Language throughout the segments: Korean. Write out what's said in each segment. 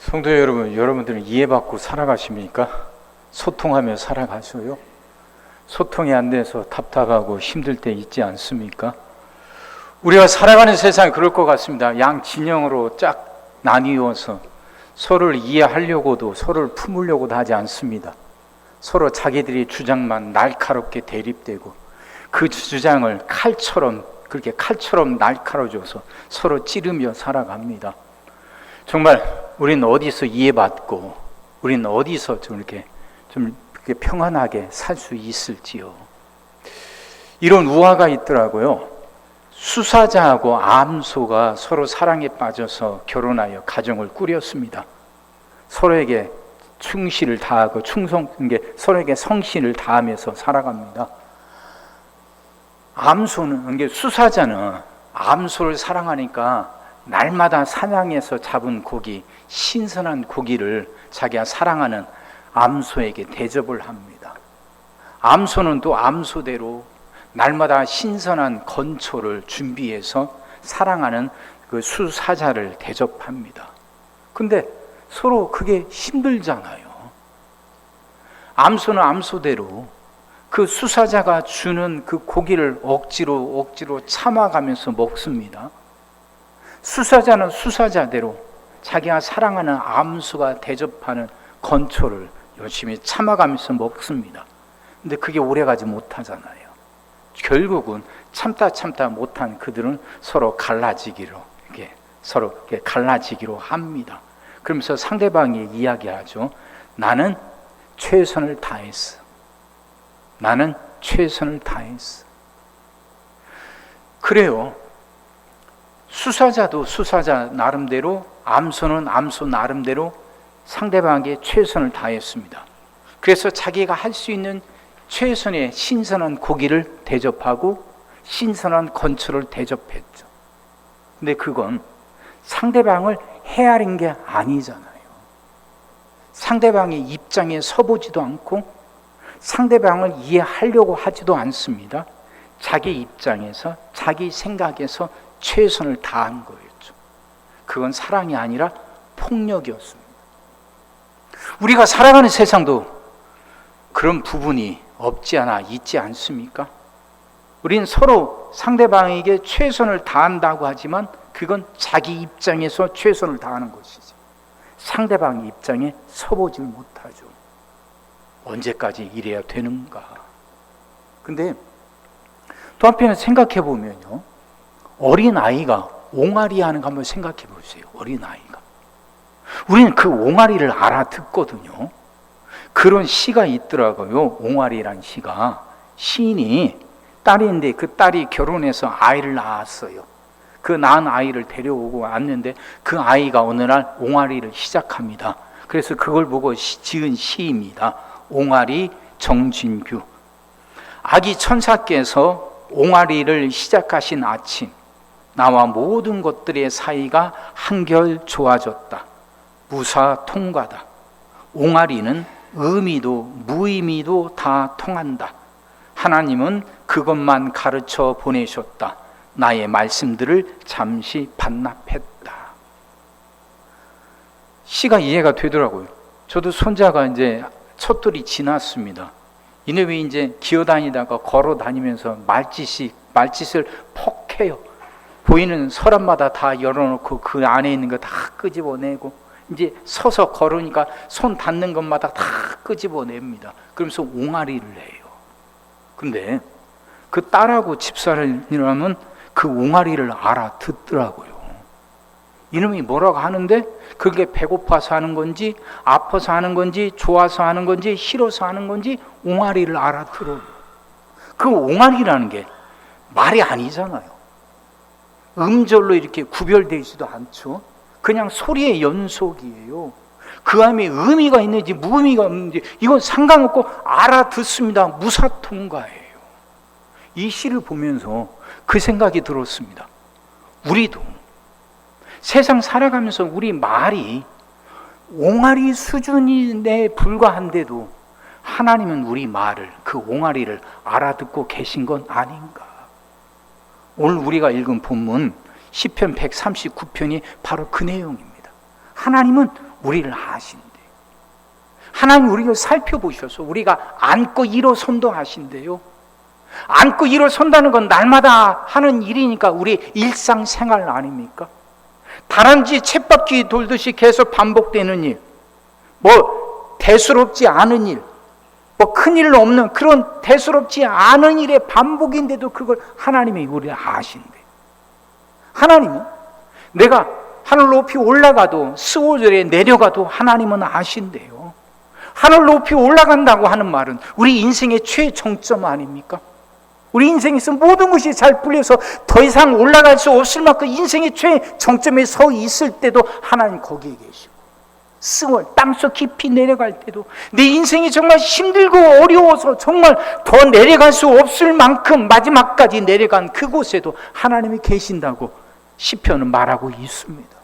성도 여러분, 여러분들은 이해받고 살아가십니까? 소통하며 살아가셔요? 소통이 안 돼서 답답하고 힘들 때 있지 않습니까? 우리가 살아가는 세상이 그럴 것 같습니다. 양 진영으로 쫙 나뉘어서 서로를 이해하려고도 서로를 품으려고도 하지 않습니다. 서로 자기들의 주장만 날카롭게 대립되고 그 주장을 그렇게 칼처럼 날카로워져서 서로 찌르며 살아갑니다. 정말 우리는 어디서 이해받고 우리는 어디서 좀 이렇게 평안하게 살 수 있을지요. 이런 우화가 있더라고요. 수사자하고 암소가 서로 사랑에 빠져서 결혼하여 가정을 꾸렸습니다. 서로에게 충실을 다하고 서로에게 성실을 다하면서 살아갑니다. 수사자는 암소를 사랑하니까 날마다 사냥해서 잡은 고기, 신선한 고기를 자기가 사랑하는 암소에게 대접을 합니다. 암소는 또 암소대로 날마다 신선한 건초를 준비해서 사랑하는 그 수사자를 대접합니다. 근데 서로 그게 힘들잖아요. 암소는 암소대로 그 수사자가 주는 그 고기를 억지로 참아가면서 먹습니다. 수사자는 수사자대로 자기가 사랑하는 암소가 대접하는 건초를 열심히 참아가면서 먹습니다. 근데 그게 오래가지 못하잖아요. 결국은 참다 못한 그들은 서로 갈라지기로 합니다. 그러면서 상대방이 이야기하죠. 나는 최선을 다했어. 그래요. 수사자도 수사자 나름대로, 암소는 암소 나름대로 상대방에게 최선을 다했습니다. 그래서 자기가 할 수 있는 최선의 신선한 고기를 대접하고 신선한 건초를 대접했죠. 근데 그건 상대방을 헤아린 게 아니잖아요. 상대방의 입장에 서보지도 않고 상대방을 이해하려고 하지도 않습니다. 자기 입장에서 자기 생각에서 최선을 다한 거였죠. 그건 사랑이 아니라 폭력이었습니다. 우리가 살아가는 세상도 그런 부분이 없지 않아 있지 않습니까? 우리는 서로 상대방에게 최선을 다한다고 하지만 그건 자기 입장에서 최선을 다하는 것이지 상대방의 입장에 서보지 못하죠. 언제까지 이래야 되는가? 근데 또 한편에 생각해 보면요, 어린아이가 옹알이 하는 거 한번 생각해 보세요. 어린아이가 우리는 그 옹알이를 알아듣거든요. 그런 시가 있더라고요. 옹알이란 시가, 시인이 딸이 있는데 그 딸이 결혼해서 아이를 낳았어요. 그 낳은 아이를 데려오고 왔는데 그 아이가 어느 날 옹알이를 시작합니다. 그래서 그걸 보고 지은 시입니다. 옹알이 정진규. 아기 천사께서 옹알이를 시작하신 아침, 나와 모든 것들의 사이가 한결 좋아졌다. 무사 통과다. 옹알이는 의미도 무의미도 다 통한다. 하나님은 그것만 가르쳐 보내셨다. 나의 말씀들을 잠시 반납했다. 시가 이해가 되더라고요. 저도 손자가 이제 첫돌이 지났습니다. 이놈이 이제 기어다니다가 걸어 다니면서 말짓을 퍽 해요. 보이는 서랍마다 다 열어놓고 그 안에 있는 거 다 끄집어내고, 이제 서서 걸으니까 손 닿는 것마다 다 끄집어냅니다. 그러면서 옹알이를 해요. 근데 그 딸하고 집사람이라면 그 옹알이를 알아듣더라고요. 이놈이 뭐라고 하는데 그게 배고파서 하는 건지 아파서 하는 건지 좋아서 하는 건지 싫어서 하는 건지 옹알이를 알아들어요. 그 옹알이라는 게 말이 아니잖아요. 음절로 이렇게 구별되지도 않죠. 그냥 소리의 연속이에요. 그 안에 의미가 있는지 무의미가 없는지 이건 상관없고 알아듣습니다. 무사통과예요. 이 시를 보면서 그 생각이 들었습니다. 우리도 세상 살아가면서 우리 말이 옹알이 수준에 불과한데도 하나님은 우리 말을, 그 옹알이를 알아듣고 계신 건 아닌가? 오늘 우리가 읽은 본문 시편 139편이 바로 그 내용입니다. 하나님은 우리를 아신대. 하나님 우리를 살펴보셔서 우리가 안고 일어선도 하신대요. 안고 일어선다는 건 날마다 하는 일이니까 우리 일상생활 아닙니까? 다람쥐 쳇바퀴 돌듯이 계속 반복되는 일, 뭐 대수롭지 않은 일, 뭐 큰일 없는 그런 대수롭지 않은 일의 반복인데도 그걸 하나님이 우리를 아신대. 하나님은 내가 하늘 높이 올라가도 스오절에 내려가도 하나님은 아신대요. 하늘 높이 올라간다고 하는 말은 우리 인생의 최정점 아닙니까? 우리 인생에서 모든 것이 잘 풀려서 더 이상 올라갈 수 없을 만큼 인생의 최정점에 서 있을 때도 하나님 거기에 계시고, 스월 땅속 깊이 내려갈 때도 내 인생이 정말 힘들고 어려워서 정말 더 내려갈 수 없을 만큼 마지막까지 내려간 그곳에도 하나님이 계신다고 시편은 말하고 있습니다.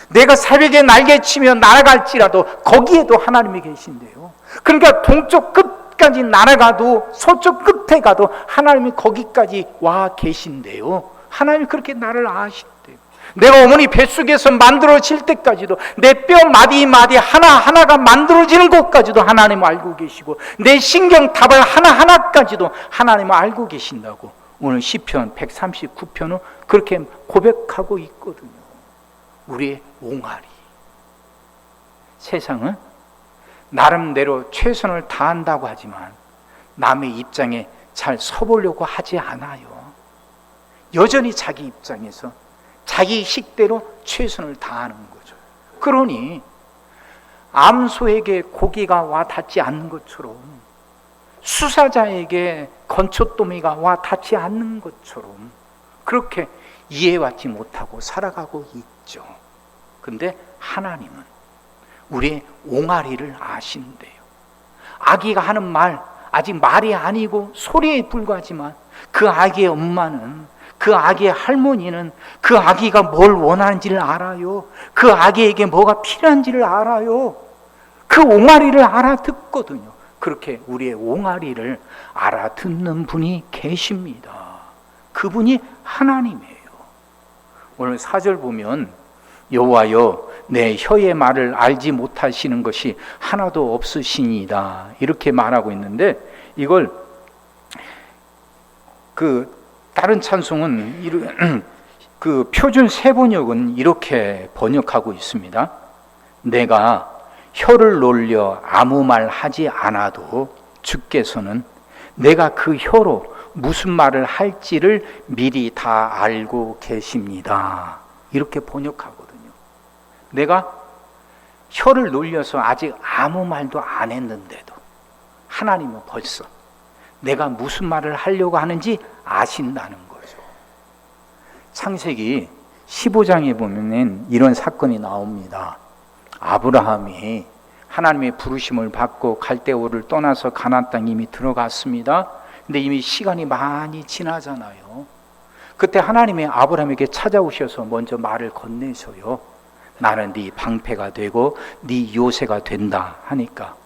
내가 새벽에 날개치며 날아갈지라도 거기에도 하나님이 계신대요. 그러니까 동쪽 끝까지 날아가도 서쪽 끝에 가도 하나님이 거기까지 와 계신대요. 하나님이 그렇게 나를 아신대요. 내가 어머니 뱃속에서 만들어질 때까지도 내 뼈 마디마디 하나하나가 만들어지는 것까지도 하나님 알고 계시고, 내 신경탑을 하나하나까지도 하나님 알고 계신다고 오늘 시편 139편은 그렇게 고백하고 있거든요. 우리의 옹알이. 세상은 나름대로 최선을 다한다고 하지만 남의 입장에 잘 서보려고 하지 않아요. 여전히 자기 입장에서 자기 식대로 최선을 다하는 거죠. 그러니 암소에게 고기가 와 닿지 않는 것처럼, 수사자에게 건초더미가 와 닿지 않는 것처럼 그렇게 이해받지 못하고 살아가고 있죠. 근데 하나님은 우리의 옹알이를 아신대요. 아기가 하는 말, 아직 말이 아니고 소리에 불과하지만 그 아기의 엄마는, 그 아기의 할머니는 그 아기가 뭘 원하는지를 알아요. 그 아기에게 뭐가 필요한지를 알아요. 그 옹알이를 알아듣거든요. 그렇게 우리의 옹알이를 알아듣는 분이 계십니다. 그분이 하나님이에요. 오늘 4절 보면 여호와여 내 혀의 말을 알지 못하시는 것이 하나도 없으시니이다, 이렇게 말하고 있는데, 이걸 다른 찬송은 그 표준 세번역은 이렇게 번역하고 있습니다. 내가 혀를 놀려 아무 말 하지 않아도 주께서는 내가 그 혀로 무슨 말을 할지를 미리 다 알고 계십니다, 이렇게 번역하거든요. 내가 혀를 놀려서 아직 아무 말도 안 했는데도 하나님은 벌써 내가 무슨 말을 하려고 하는지 아신다는 거죠. 창세기 15장에 보면 이런 사건이 나옵니다. 아브라함이 하나님의 부르심을 받고 갈대우를 떠나서 가나안 땅에 이미 들어갔습니다. 근데 이미 시간이 많이 지나잖아요. 그때 하나님이 아브라함에게 찾아오셔서 먼저 말을 건네셔요. 나는 네 방패가 되고 네 요새가 된다 하니까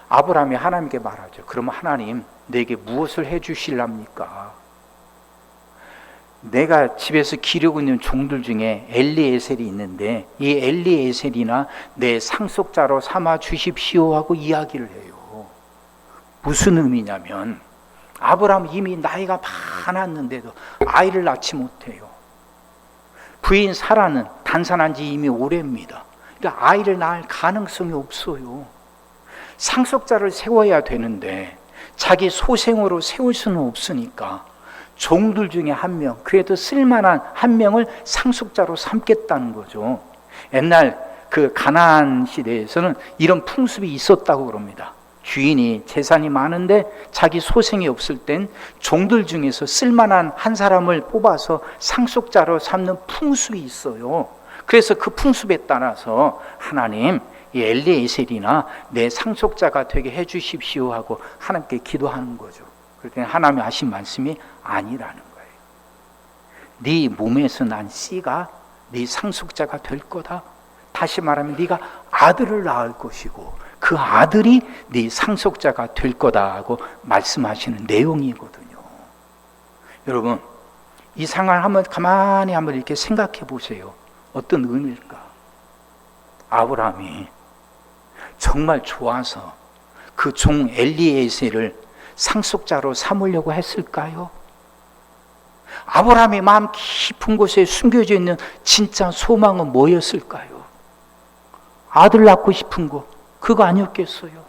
아브라함이 하나님께 말하죠. 그러면 하나님 내게 무엇을 해주실랍니까? 내가 집에서 기르고 있는 종들 중에 엘리에셀이 있는데 이 엘리에셀이나 내 상속자로 삼아 주십시오 하고 이야기를 해요. 무슨 의미냐면 아브라함 이미 나이가 많았는데도 아이를 낳지 못해요. 부인 사라는 단산한 지 이미 오래입니다. 그러니까 아이를 낳을 가능성이 없어요. 상속자를 세워야 되는데 자기 소생으로 세울 수는 없으니까 종들 중에 한 명, 그래도 쓸만한 한 명을 상속자로 삼겠다는 거죠. 옛날 그 가나안 시대에서는 이런 풍습이 있었다고 그럽니다. 주인이 재산이 많은데 자기 소생이 없을 땐 종들 중에서 쓸만한 한 사람을 뽑아서 상속자로 삼는 풍습이 있어요. 그래서 그 풍습에 따라서 하나님 이 엘리에셀이나 내 상속자가 되게 해주십시오 하고 하나님께 기도하는 거죠. 그랬더니 하나님이 하신 말씀이 아니라는 거예요. 네 몸에서 난 씨가 네 상속자가 될 거다. 다시 말하면 네가 아들을 낳을 것이고 그 아들이 네 상속자가 될 거다 하고 말씀하시는 내용이거든요. 여러분 이 상황을 가만히 한번 이렇게 생각해 보세요. 어떤 의미일까? 아브라함이 정말 좋아서 그 종 엘리에셀을 상속자로 삼으려고 했을까요? 아브라함의 마음 깊은 곳에 숨겨져 있는 진짜 소망은 뭐였을까요? 아들 낳고 싶은 거, 그거 아니었겠어요?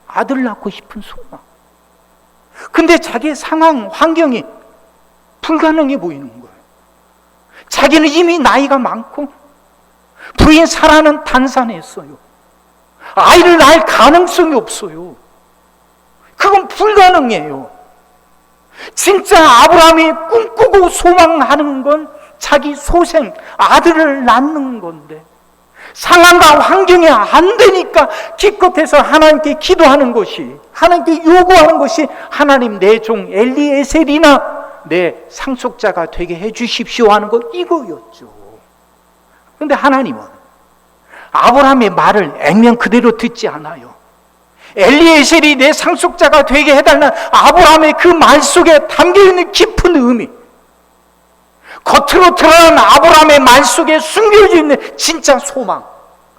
아들 낳고 싶은 소망. 근데 자기의 상황, 환경이 불가능해 보이는 거예요. 자기는 이미 나이가 많고 부인 사라는 단산했어요. 아이를 낳을 가능성이 없어요. 그건 불가능해요. 진짜 아브라함이 꿈꾸고 소망하는 건 자기 소생, 아들을 낳는 건데 상황과 환경이 안 되니까 기껏해서 하나님께 기도하는 것이, 하나님께 요구하는 것이 하나님 내 종 엘리에셀이나 내 상속자가 되게 해 주십시오 하는 것, 이거였죠. 그런데 하나님은 아브라함의 말을 액면 그대로 듣지 않아요. 엘리에셀이 내 상속자가 되게 해달라는 아브라함의 그 말 속에 담겨있는 깊은 의미, 겉으로 드러난 아브라함의 말 속에 숨겨져 있는 진짜 소망,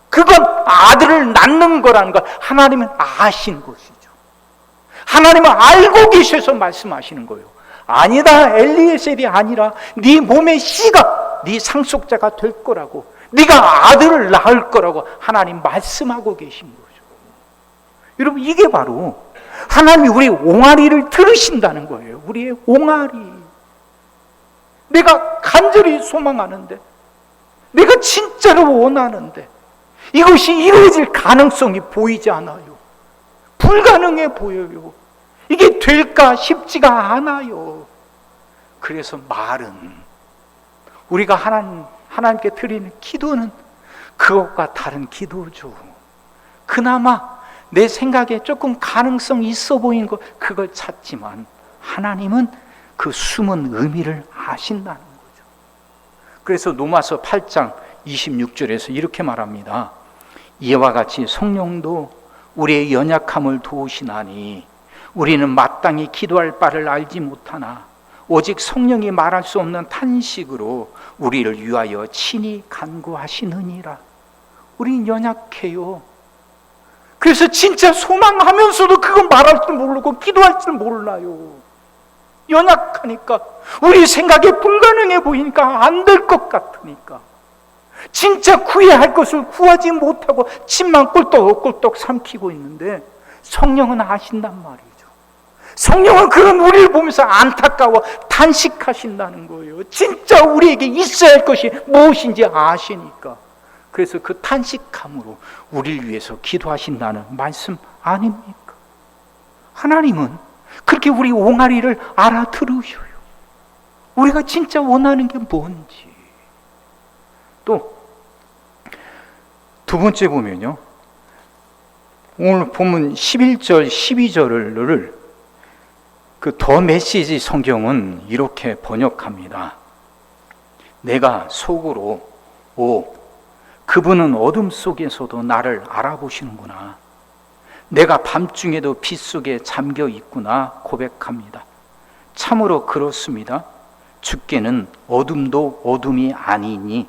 그건 아들을 낳는 거라는 걸 하나님은 아신 것이죠. 하나님은 알고 계셔서 말씀하시는 거예요. 아니다, 엘리에셀이 아니라 네 몸의 씨가 네 상속자가 될 거라고, 네가 아들을 낳을 거라고 하나님 말씀하고 계신 거죠. 여러분, 이게 바로 하나님이 우리 옹알이를 들으신다는 거예요. 우리의 옹알이. 내가 간절히 소망하는데, 내가 진짜로 원하는데 이것이 이루어질 가능성이 보이지 않아요. 불가능해 보여요. 이게 될까 싶지가 않아요. 그래서 말은, 우리가 하나님께 드리는 기도는 그것과 다른 기도죠. 그나마 내 생각에 조금 가능성이 있어 보이는 것, 그걸 찾지만 하나님은 그 숨은 의미를 아신다는 거죠. 그래서 로마서 8장 26절에서 이렇게 말합니다. 이와 같이 성령도 우리의 연약함을 도우시나니 우리는 마땅히 기도할 바를 알지 못하나 오직 성령이 말할 수 없는 탄식으로 우리를 위하여 친히 간구하시느니라. 우린 연약해요. 그래서 진짜 소망하면서도 그건 말할 줄 모르고 기도할 줄 몰라요. 연약하니까, 우리 생각에 불가능해 보이니까, 안 될 것 같으니까, 진짜 구해야 할 것을 구하지 못하고 침만 꿀떡꿀떡 삼키고 있는데 성령은 아신단 말이죠. 성령은 그런 우리를 보면서 안타까워 탄식하신다는 거예요. 진짜 우리에게 있어야 할 것이 무엇인지 아시니까. 그래서 그 탄식함으로 우리를 위해서 기도하신다는 말씀 아닙니까? 하나님은 그렇게 우리 옹알이를 알아들으셔요. 우리가 진짜 원하는 게 뭔지. 또 두 번째 보면요, 오늘 본문 11절 12절을 그 더 메시지 성경은 이렇게 번역합니다. 내가 속으로, 그분은 어둠 속에서도 나를 알아보시는구나, 내가 밤중에도 빛 속에 잠겨 있구나 고백합니다. 참으로 그렇습니다. 주께는 어둠도 어둠이 아니니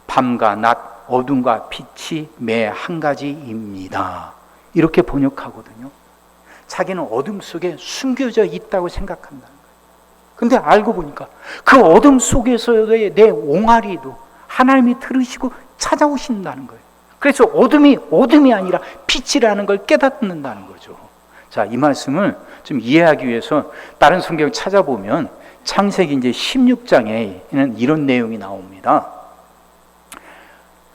밤과 낮, 어둠과 빛이 매 한 가지입니다. 이렇게 번역하거든요. 자기는 어둠 속에 숨겨져 있다고 생각한다는 거예요. 근데 알고 보니까 그 어둠 속에서의 내 옹알이도 하나님이 들으시고 찾아오신다는 거예요. 그래서 어둠이 아니라 빛이라는 걸 깨닫는다는 거죠. 자, 이 말씀을 좀 이해하기 위해서 다른 성경 찾아보면 창세기 이제 16장에는 이런 내용이 나옵니다.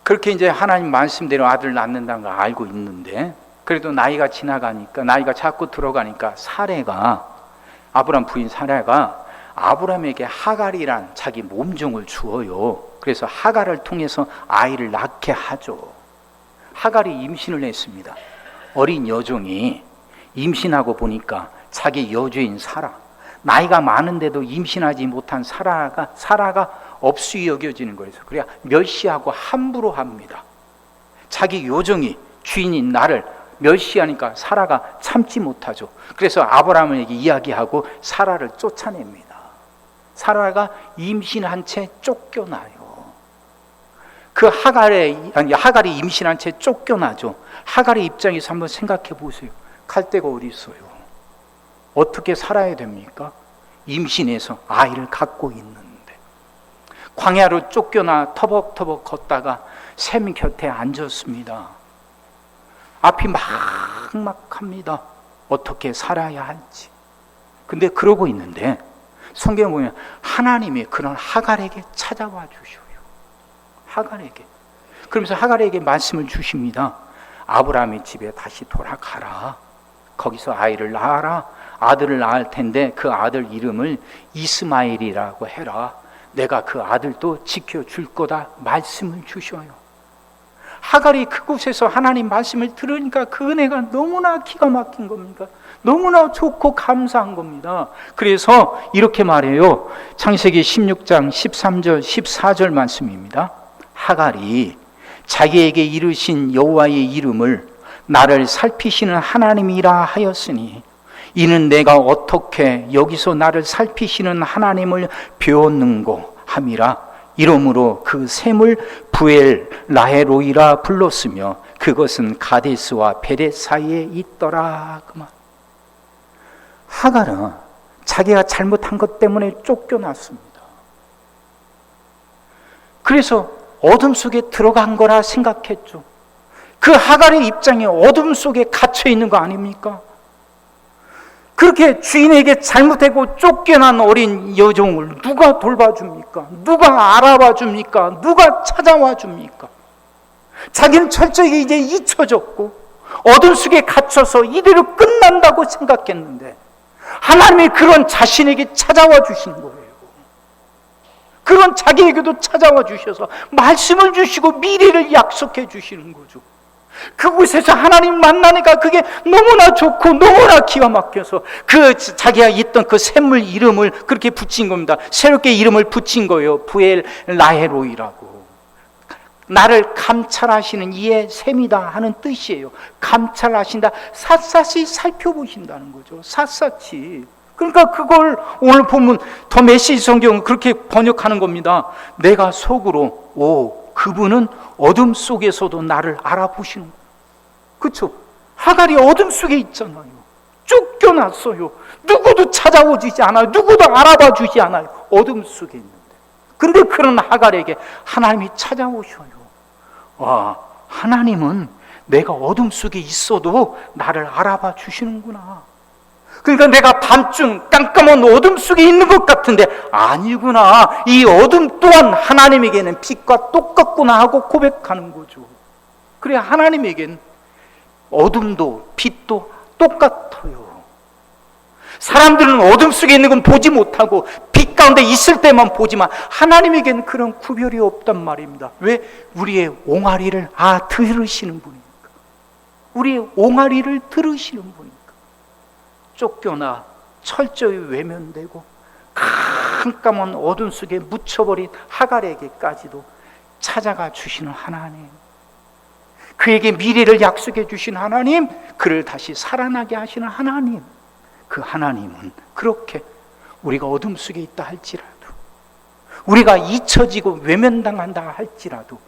그렇게 이제 하나님 말씀대로 아들 낳는다는 걸 알고 있는데, 그래도 나이가 지나가니까, 나이가 자꾸 들어가니까 아브람 부인 사라가 아브람에게 하갈이란 자기 몸종을 주어요. 그래서 하갈을 통해서 아이를 낳게 하죠. 하갈이 임신을 했습니다. 어린 여종이 임신하고 보니까 자기 여주인 사라, 나이가 많은데도 임신하지 못한 사라가 업수이 여겨지는 거예요. 그래야 멸시하고 함부로 합니다. 자기 요정이, 주인인 나를 멸시하니까 사라가 참지 못하죠. 그래서 아브라함에게 이야기하고 사라를 쫓아냅니다. 사라가 임신한 채 쫓겨나요. 그 하갈이 임신한 채 쫓겨나죠. 하갈의 입장에서 한번 생각해 보세요. 갈 데가 어디 있어요? 어떻게 살아야 됩니까? 임신해서 아이를 갖고 있는데 광야로 쫓겨나 터벅터벅 걷다가 샘 곁에 앉았습니다. 앞이 막막합니다. 어떻게 살아야 할지. 근데 그러고 있는데 성경에 보면 하나님이 그런 하갈에게 찾아와 주셔요. 하갈에게. 그러면서 하갈에게 말씀을 주십니다. 아브라함의 집에 다시 돌아가라. 거기서 아이를 낳아라. 아들을 낳을 텐데 그 아들 이름을 이스마엘이라고 해라. 내가 그 아들도 지켜줄 거다. 말씀을 주셔요. 하갈이 그곳에서 하나님 말씀을 들으니까 그 은혜가 너무나 기가 막힌 겁니다. 너무나 좋고 감사한 겁니다. 그래서 이렇게 말해요. 창세기 16장 13절 14절 말씀입니다. 하갈이 자기에게 이르신 여호와의 이름을 나를 살피시는 하나님이라 하였으니 이는 내가 어떻게 여기서 나를 살피시는 하나님을 배웠는고 함이라. 이러므로 그 샘을 부엘 라헤로이라 불렀으며 그것은 가데스와 베렛 사이에 있더라. 그만. 하갈은 자기가 잘못한 것 때문에 쫓겨났습니다. 그래서 어둠 속에 들어간 거라 생각했죠. 그 하갈의 입장에 어둠 속에 갇혀 있는 거 아닙니까? 그렇게 주인에게 잘못하고 쫓겨난 어린 여종을 누가 돌봐줍니까? 누가 알아봐줍니까? 누가 찾아와줍니까? 자기는 철저히 이제 잊혀졌고 어둠 속에 갇혀서 이대로 끝난다고 생각했는데 하나님이 그런 자신에게 찾아와 주신 거예요. 그런 자기에게도 찾아와 주셔서 말씀을 주시고 미래를 약속해 주시는 거죠. 그곳에서 하나님 만나니까 그게 너무나 좋고 너무나 기가 막혀서 그 자기가 있던 그 샘물 이름을 그렇게 붙인 겁니다. 새롭게 이름을 붙인 거예요. 부엘 라헤로이라고. 나를 감찰하시는 이의 샘이다 하는 뜻이에요. 감찰하신다, 샅샅이 살펴보신다는 거죠. 샅샅이. 그러니까 그걸 오늘 보면 더 메시지 성경은 그렇게 번역하는 겁니다. 내가 속으로 그분은 어둠 속에서도 나를 알아보시는 거예요. 그렇죠? 하갈이 어둠 속에 있잖아요. 쫓겨났어요. 누구도 찾아오지 않아요. 누구도 알아봐 주지 않아요. 어둠 속에 있는데. 근데 그런 하갈에게 하나님이 찾아오셔요. 와, 하나님은 내가 어둠 속에 있어도 나를 알아봐 주시는구나. 그러니까 내가 밤중 깜깜한 어둠 속에 있는 것 같은데 아니구나. 이 어둠 또한 하나님에게는 빛과 똑같구나 하고 고백하는 거죠. 그래, 하나님에게는 어둠도 빛도 똑같아요. 사람들은 어둠 속에 있는 건 보지 못하고 빛 가운데 있을 때만 보지만 하나님에게는 그런 구별이 없단 말입니다. 왜? 우리의 옹알이를 들으시는 분이니까. 우리의 옹알이를 들으시는 분이니까. 쫓겨나 철저히 외면되고 깜깜한 어둠 속에 묻혀버린 하갈에게까지도 찾아가 주시는 하나님, 그에게 미래를 약속해 주신 하나님, 그를 다시 살아나게 하시는 하나님, 그 하나님은 그렇게 우리가 어둠 속에 있다 할지라도, 우리가 잊혀지고 외면당한다 할지라도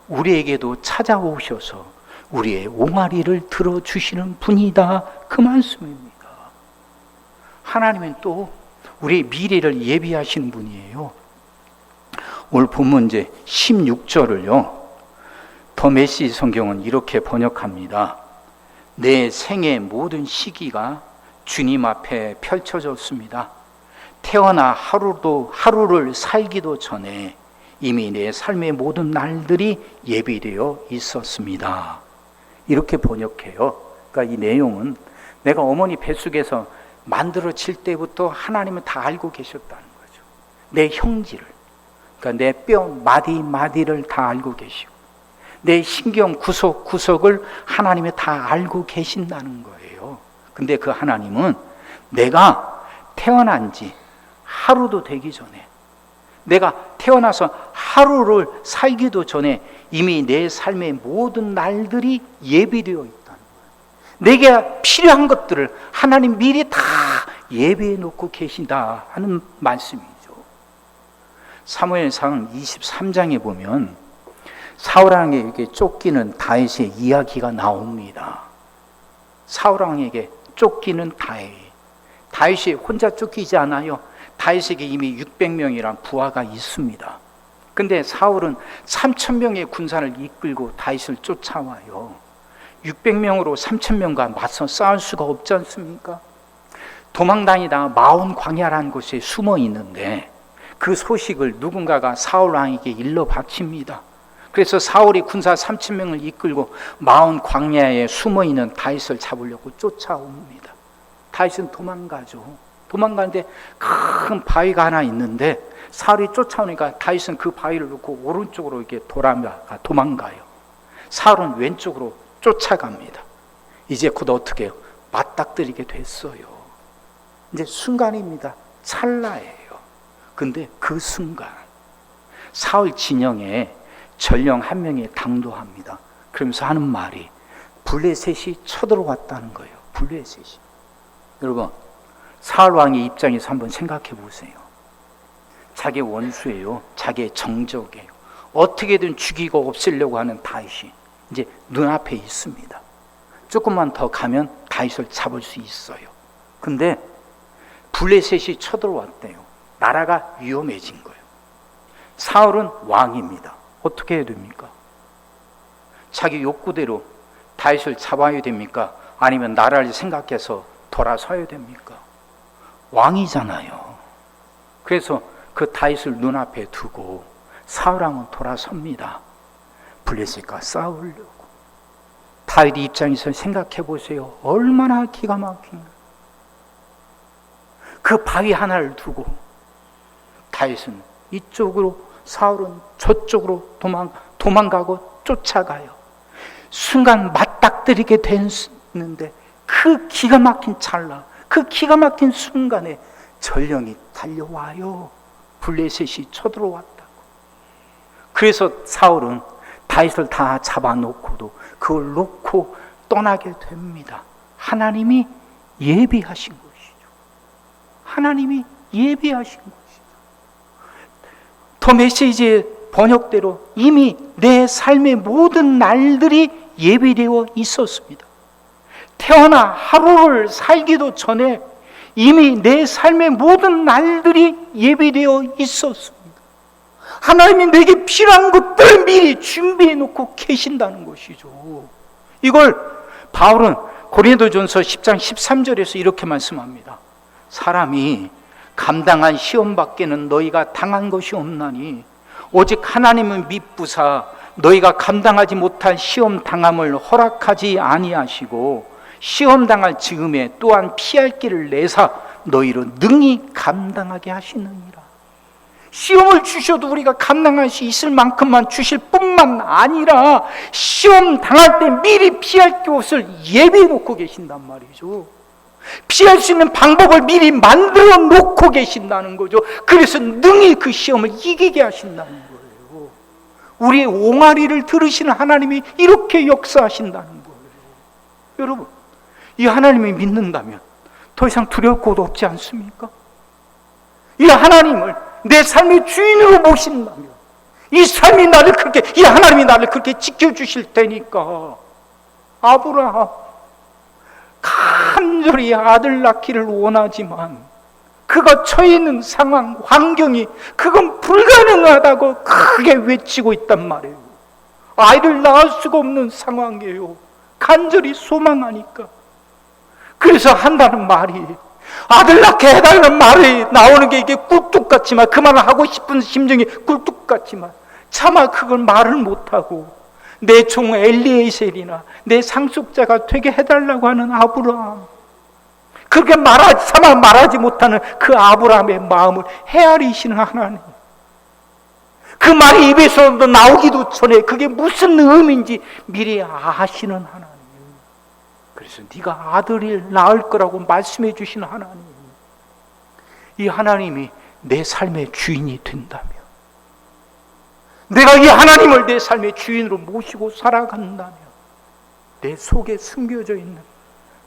우리에게도 찾아오셔서 우리의 옹알이를 들어주시는 분이다, 그 말씀입니다. 하나님은 또 우리의 미래를 예비하시는 분이에요. 오늘 본문 이제 16절을요, 더 메시지 성경은 이렇게 번역합니다. 내 생의 모든 시기가 주님 앞에 펼쳐졌습니다. 태어나 하루를 살기도 전에 이미 내 삶의 모든 날들이 예비되어 있었습니다. 이렇게 번역해요. 그러니까 이 내용은 내가 어머니 뱃속에서 만들어질 때부터 하나님은 다 알고 계셨다는 거죠. 내 형질을, 그러니까 내 뼈 마디마디를 다 알고 계시고 내 신경 구석구석을 하나님이 다 알고 계신다는 거예요. 근데 그 하나님은 내가 태어난 지 하루도 되기 전에, 내가 태어나서 하루를 살기도 전에 이미 내 삶의 모든 날들이 예비되어 있다는 거예요. 내게 필요한 것들을 하나님 미리 다 예비해 놓고 계신다 하는 말씀이죠. 사무엘상 23장에 보면 사울 왕에게 쫓기는 다윗의 이야기가 나옵니다. 사울 왕에게 쫓기는 다윗. 다윗이 혼자 쫓기지 않아요. 다윗에게 이미 600명이란 부하가 있습니다. 근데 사울은 3,000명의 군사를 이끌고 다윗을 쫓아와요. 600명으로 3,000명과 맞서 싸울 수가 없지 않습니까? 도망다니다 마온 광야라는 곳에 숨어 있는데 그 소식을 누군가가 사울 왕에게 일러 바칩니다. 그래서 사울이 군사 3,000명을 이끌고 마온 광야에 숨어 있는 다윗을 잡으려고 쫓아옵니다. 다윗은 도망가죠. 도망가는데 큰 바위가 하나 있는데 사울이 쫓아오니까 다윗은 그 바위를 놓고 오른쪽으로 이렇게 도망가요. 사울은 왼쪽으로 쫓아갑니다. 이제 곧 어떻게 해요? 맞닥뜨리게 됐어요. 이제 순간입니다. 찰나예요. 근데 그 순간 사울 진영에 전령 한 명이 당도합니다. 그러면서 하는 말이 블레셋이 쳐들어왔다는 거예요. 블레셋이. 여러분, 사울 왕의 입장에서 한번 생각해 보세요. 자기 원수예요. 자기의 정적이에요. 어떻게든 죽이고 없애려고 하는 다윗이 이제 눈앞에 있습니다. 조금만 더 가면 다윗을 잡을 수 있어요. 근데 블레셋이 쳐들어왔대요. 나라가 위험해진 거예요. 사울은 왕입니다. 어떻게 해야 됩니까? 자기 욕구대로 다윗을 잡아야 됩니까? 아니면 나라를 생각해서 돌아서야 됩니까? 왕이잖아요. 그래서 그 다윗을 눈앞에 두고 사울 왕은 돌아섭니다. 블레셋과 싸우려고. 다윗 입장에서 생각해 보세요. 얼마나 기가 막힌가. 그 바위 하나를 두고 다윗은 이쪽으로, 사울은 저쪽으로 도망가고 쫓아가요. 순간 맞닥뜨리게 됐는데 그 기가 막힌 찰나, 그 기가 막힌 순간에 전령이 달려와요. 블레셋이 쳐들어왔다고. 그래서 사울은 다윗을 다 잡아놓고도 그걸 놓고 떠나게 됩니다. 하나님이 예비하신 것이죠. 하나님이 예비하신 것이죠. 더 메시지의 번역대로 이미 내 삶의 모든 날들이 예비되어 있었습니다. 태어나 하루를 살기도 전에 이미 내 삶의 모든 날들이 예비되어 있었습니다. 하나님이 내게 필요한 것들을 미리 준비해 놓고 계신다는 것이죠. 이걸 바울은 고린도전서 10장 13절에서 이렇게 말씀합니다. 사람이 감당한 시험 밖에는 너희가 당한 것이 없나니 오직 하나님은 미쁘사 너희가 감당하지 못할 시험 당함을 허락하지 아니하시고 시험 당할 즈음에 또한 피할 길을 내사 너희로 능히 감당하게 하시느니라. 시험을 주셔도 우리가 감당할 수 있을 만큼만 주실 뿐만 아니라 시험 당할 때 미리 피할 곳을 예비해 놓고 계신단 말이죠. 피할 수 있는 방법을 미리 만들어 놓고 계신다는 거죠. 그래서 능히 그 시험을 이기게 하신다는 거예요. 우리의 옹알이를 들으시는 하나님이 이렇게 역사하신다는 거예요. 여러분, 이 하나님을 믿는다면 더 이상 두려울 것도 없지 않습니까? 이 하나님을 내 삶의 주인으로 모신다면 이 삶이 나를 그렇게, 이 하나님이 나를 그렇게 지켜주실 테니까. 아브라함 간절히 아들 낳기를 원하지만 그가 처해 있는 상황, 환경이 그건 불가능하다고 크게 외치고 있단 말이에요. 아이를 낳을 수가 없는 상황이에요. 간절히 소망하니까. 그래서 한다는 말이, 아들 낳게 해달라는 말이 나오는 게 이게 꿀뚝 같지만, 그 말을 하고 싶은 심정이 꿀뚝 같지만 차마 그걸 말을 못하고 내 종 엘리에셀이나 내 상속자가 되게 해달라고 하는 아브라함, 그렇게 차마 말하지 못하는 그 아브라함의 마음을 헤아리시는 하나님, 그 말이 입에서도 나오기도 전에 그게 무슨 의미인지 미리 아시는 하나님. 그래서 네가 아들을 낳을 거라고 말씀해 주시는 하나님, 이 하나님이 내 삶의 주인이 된다면, 내가 이 하나님을 내 삶의 주인으로 모시고 살아간다면 내 속에 숨겨져 있는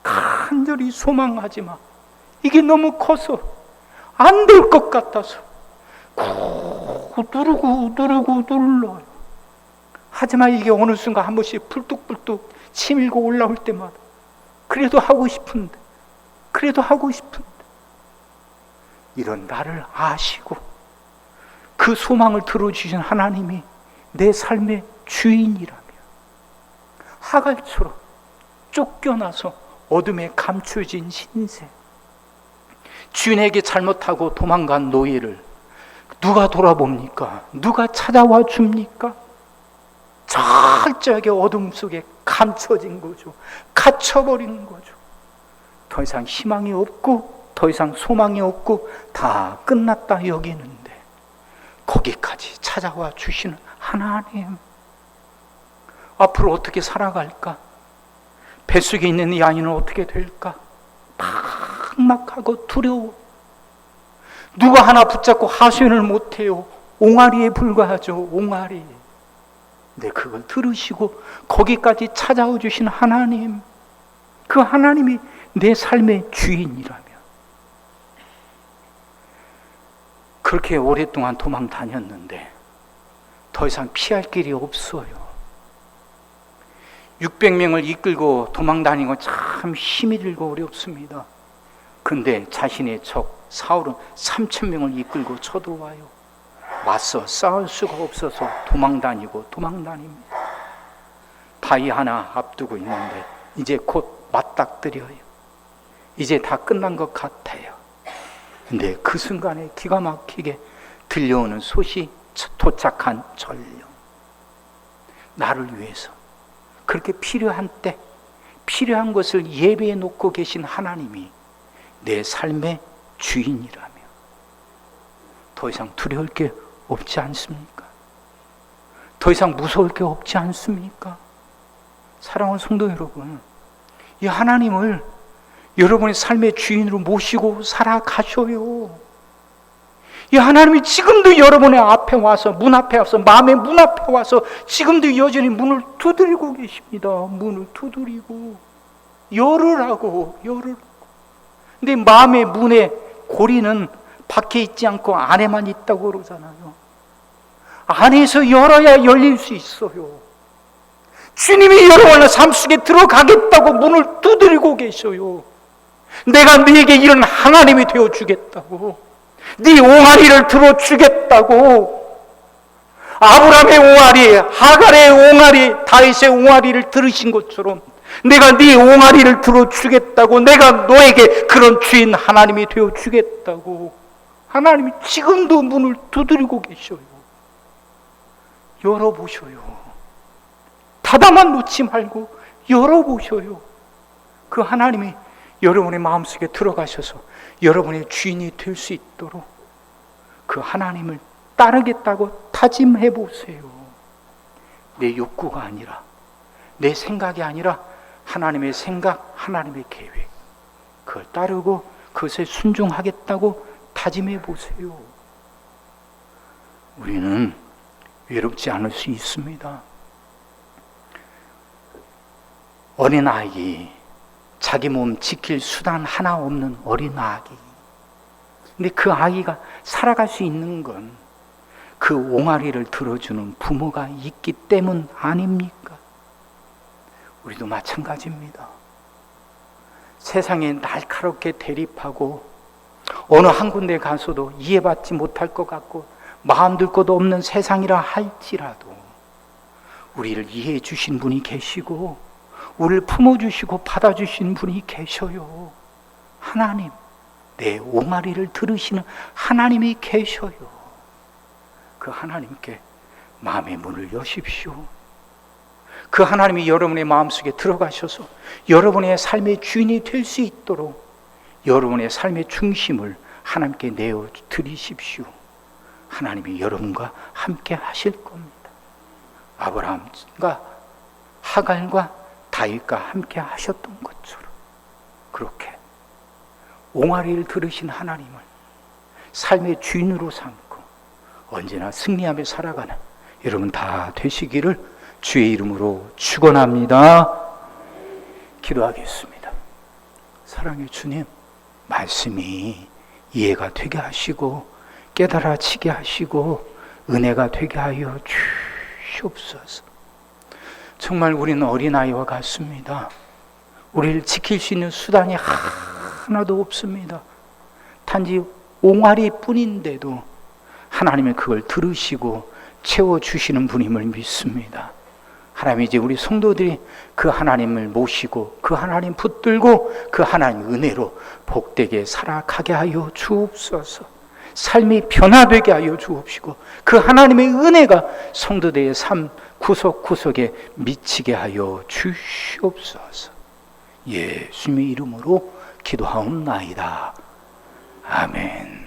간절히 소망하지만 이게 너무 커서 안 될 것 같아서 누르고 눌러요. 하지만 이게 어느 순간 한 번씩 불뚝불뚝 치밀고 올라올 때마다 그래도 하고 싶은데 이런 나를 아시고 그 소망을 들어주신 하나님이 내 삶의 주인이라면 하갈처럼 쫓겨나서 어둠에 감춰진 신세, 주인에게 잘못하고 도망간 노예를 누가 돌아봅니까? 누가 찾아와 줍니까? 철저하게 어둠 속에 감춰진 거죠. 갇혀버린 거죠. 더 이상 희망이 없고 더 이상 소망이 없고 다 끝났다 여기는데 거기까지 찾아와 주시는 하나님, 앞으로 어떻게 살아갈까? 뱃속에 있는 이 아이는 어떻게 될까? 막막하고 두려워. 누가 하나 붙잡고 하소연을 못해요. 옹알이에 불과하죠. 옹알이. 근데 그걸 들으시고 거기까지 찾아와 주신 하나님, 그 하나님이 내 삶의 주인이라면 그렇게 오랫동안 도망 다녔는데 더 이상 피할 길이 없어요. 600명을 이끌고 도망 다니는 건 참 힘이 들고 어렵습니다. 근데 자신의 적 사울은 3000명을 이끌고 쳐들어와요. 맞서 싸울 수가 없어서 도망 다닙니다. 바위 하나 앞두고 있는데 이제 곧 맞닥뜨려요. 이제 다 끝난 것 같아요. 근데 그 순간에 기가 막히게 들려오는 소식, 도착한 전령. 나를 위해서 그렇게 필요한 때 필요한 것을 예배해 놓고 계신 하나님이 내 삶의 주인이라며 더 이상 두려울 게 없지 않습니까? 더 이상 무서울 게 없지 않습니까? 사랑하는 성도 여러분, 이 하나님을 여러분의 삶의 주인으로 모시고 살아가셔요. 이 하나님이 지금도 여러분의 앞에 와서, 문 앞에 와서, 마음의 문 앞에 와서 지금도 여전히 문을 두드리고 계십니다. 문을 두드리고 열으라고. 근데 마음의 문의 고리는 밖에 있지 않고 안에만 있다고 그러잖아요. 안에서 열어야 열릴 수 있어요. 주님이 여러분의 삶 속에 들어가겠다고 문을 두드리고 계셔요. 내가 너에게 이런 하나님이 되어주겠다고, 네 옹알이를 들어주겠다고. 아브라함의 옹알이, 하갈의 옹알이, 다윗의 옹알이를 들으신 것처럼 내가 네 옹알이를 들어주겠다고, 내가 너에게 그런 주인 하나님이 되어주겠다고 하나님이 지금도 문을 두드리고 계셔요. 열어보셔요. 닫아만 놓지 말고 열어보셔요. 그 하나님이 여러분의 마음속에 들어가셔서 여러분의 주인이 될 수 있도록 그 하나님을 따르겠다고 다짐해 보세요. 내 욕구가 아니라, 내 생각이 아니라 하나님의 생각, 하나님의 계획, 그걸 따르고 그것에 순종하겠다고 다짐해 보세요. 우리는 외롭지 않을 수 있습니다. 어린아이, 자기 몸 지킬 수단 하나 없는 어린아기. 근데 그 아이가 살아갈 수 있는 건 그 옹알이를 들어주는 부모가 있기 때문 아닙니까? 우리도 마찬가지입니다. 세상에 날카롭게 대립하고 어느 한 군데 가서도 이해받지 못할 것 같고 마음 들 것도 없는 세상이라 할지라도 우리를 이해해 주신 분이 계시고 우리를 품어주시고 받아주신 분이 계셔요. 하나님, 내 옹알이를 들으시는 하나님이 계셔요. 그 하나님께 마음의 문을 여십시오. 그 하나님이 여러분의 마음속에 들어가셔서 여러분의 삶의 주인이 될 수 있도록 여러분의 삶의 중심을 하나님께 내어 드리십시오. 하나님이 여러분과 함께 하실 겁니다. 아브라함과 하갈과 다윗과 함께 하셨던 것처럼 그렇게 옹알이를 들으신 하나님을 삶의 주인으로 삼고 언제나 승리하며 살아가는 여러분 다 되시기를 주의 이름으로 축원합니다. 기도하겠습니다. 사랑의 주님, 말씀이 이해가 되게 하시고 깨달아지게 하시고 은혜가 되게 하여 주시옵소서. 정말 우리는 어린아이와 같습니다. 우리를 지킬 수 있는 수단이 하나도 없습니다. 단지 옹알이뿐인데도 하나님은 그걸 들으시고 채워주시는 분임을 믿습니다. 하나님, 이제 우리 성도들이 그 하나님을 모시고 그 하나님 붙들고 그 하나님 은혜로 복되게 살아가게 하여 주옵소서. 삶이 변화되게 하여 주옵시고 그 하나님의 은혜가 성도들의 삶 구석구석에 미치게 하여 주시옵소서. 예수님의 이름으로 기도하옵나이다. 아멘.